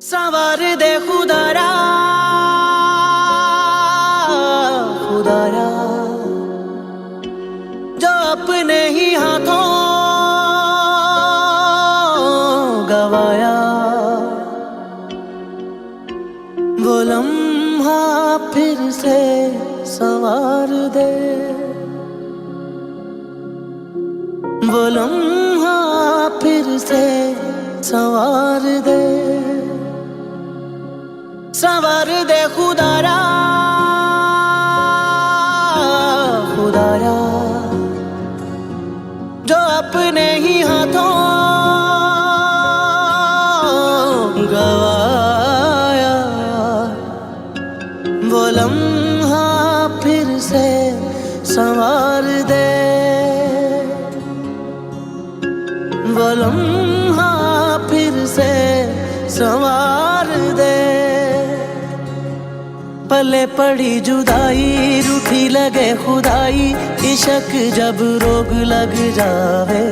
संवार दे खुदारा खुदारा, जो अपने ही हाथों गवाया, वो लम्हा फिर से संवार दे, वो लम्हा फिर से संवार दे। संवार दे खुदारा खुदारा, जो अपने ही हाथों गवाया, वो लम्हा फिर से संवार दे, वो लम्हा फिर से संवार दे। पले पड़ी जुदाई, रूठी लगे खुदाई, इश्क जब रोग लग जावे।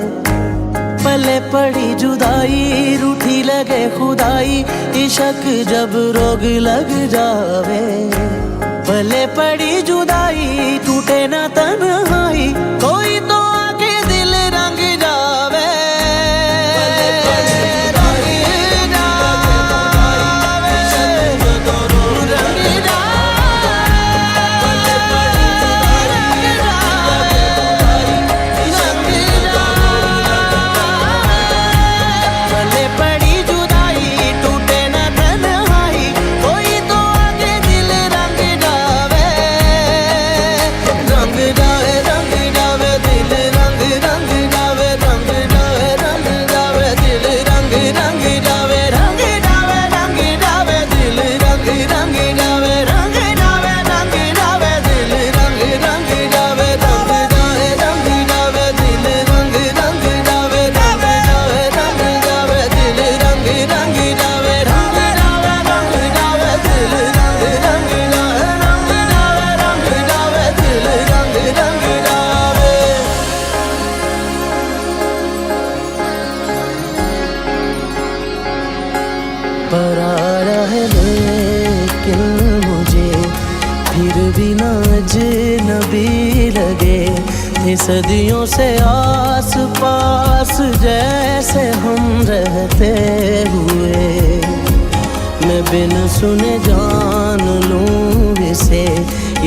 पले पड़ी जुदाई, रूठी लगे खुदाई, इश्क जब रोग लग जावे। पले पड़ी जुदाई, टूटे ना तन्हाई, कोई तो आके दिल रंग जावे। पराया है लेकिन मुझे फिर भी ना अजनबी लगे। ये सदियों से आस पास जैसे हम रहते हुए, मैं बिन सुने जान लूँ इसे,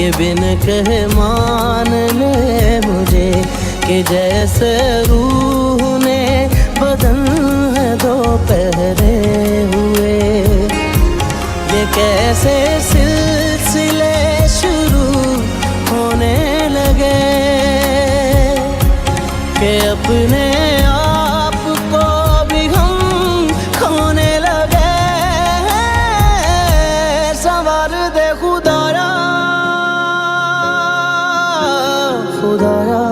ये बिन कहे मान ले मुझे, कि जैसे रूह ने बदन है दो पहरे हुए। ये कैसे सिलसिले शुरू होने लगे, कि अपने आप को भी हम खोने लगे। संवार दे खुदारा खुदारा,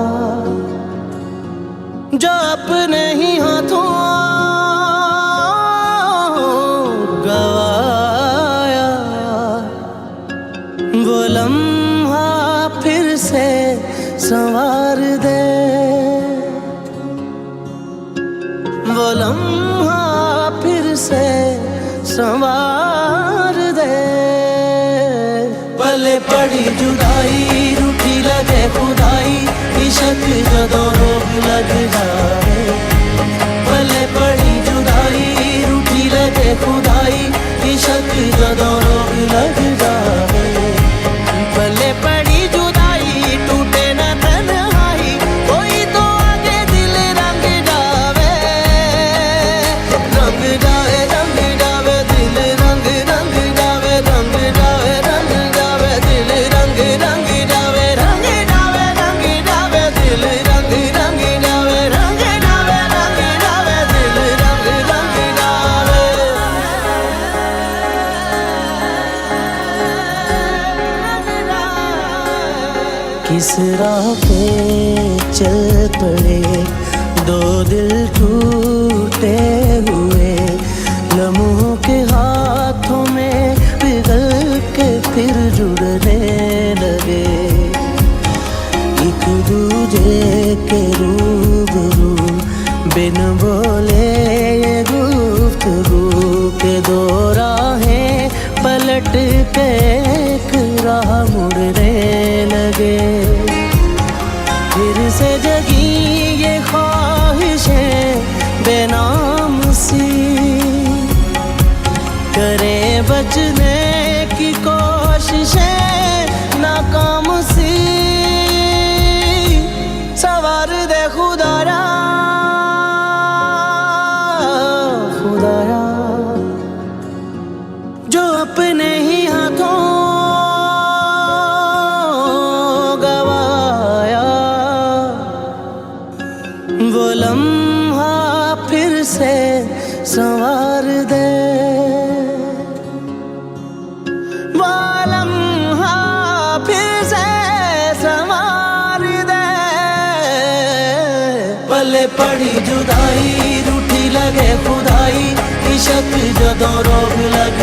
जो अपने ही हाथों गवाया, वो लम्हा फिर से संवार दे, वो लम्हा फिर से संवार दे। पले पड़ी जुदाई, रूठी लगे खुदाई, इश्क जदों रोग लग जाए। पले पड़ी जुदाई, रूठी लगे खुदाई, इश्क जदों रोग लग जाए। पले पड़ी जुदाई, टूटे ना तन्हाई, कोई तो आगे दिल रंग जावे। रंग जावे रंग जावे दिल रंग रंग जावे, रंग जावे रंग जावे दिल रंग रंग जावे, रंग जावे रंग जावे दिल रंग रंग जावे, रंग जावे रंग जावे दिल रंग रंग जावे। किस राह पे चल पड़े दो दिल टूटे हुए, लम्हों के हाथों में पिघल के फिर जुड़ने लगे। एक दूजे के रूबरू बिन बोले ये गुफ्तगू के दौरा बचने की कोशिशें नाकाम सी, सवार दे खुदारा खुदारा, जो अपने ही हाथों गवाया, वो लम्हा फिर से संवार दे, वो लम्हा फिर से संवार दे। पले पड़ी जुदाई रूठी लगे खुदाई, इश्क जदों रोग लग